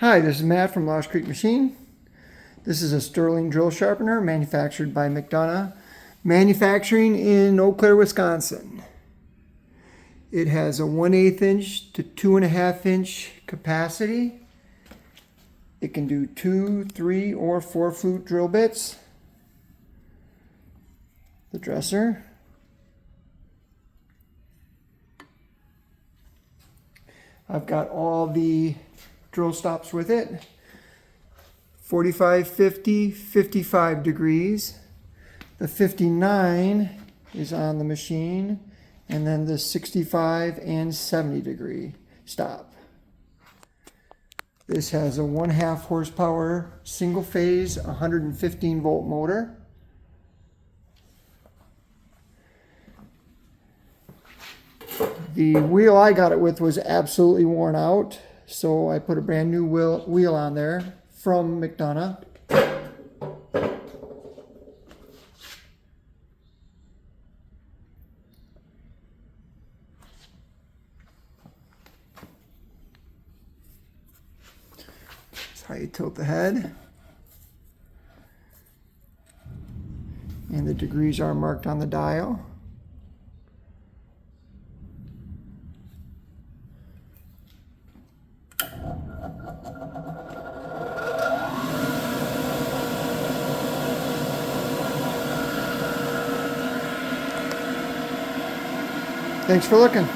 Hi, this is Matt from Lost Creek Machine. This is a Sterling drill sharpener manufactured by McDonough Manufacturing in Eau Claire, Wisconsin. It has a 1/8 inch to 2.5 inch capacity. It can do 2, 3, or 4 flute drill bits. The dresser. I've got all the drill stops with it. 45, 50, 55 degrees. The 59 is on the machine, and then the 65 and 70 degree stop. This has a 1/2 horsepower single phase 115 volt motor. The wheel I got it with was absolutely worn out, so I put a brand new wheel on there from McDonough. That's how you tilt the head. And the degrees are marked on the dial. Thanks for looking.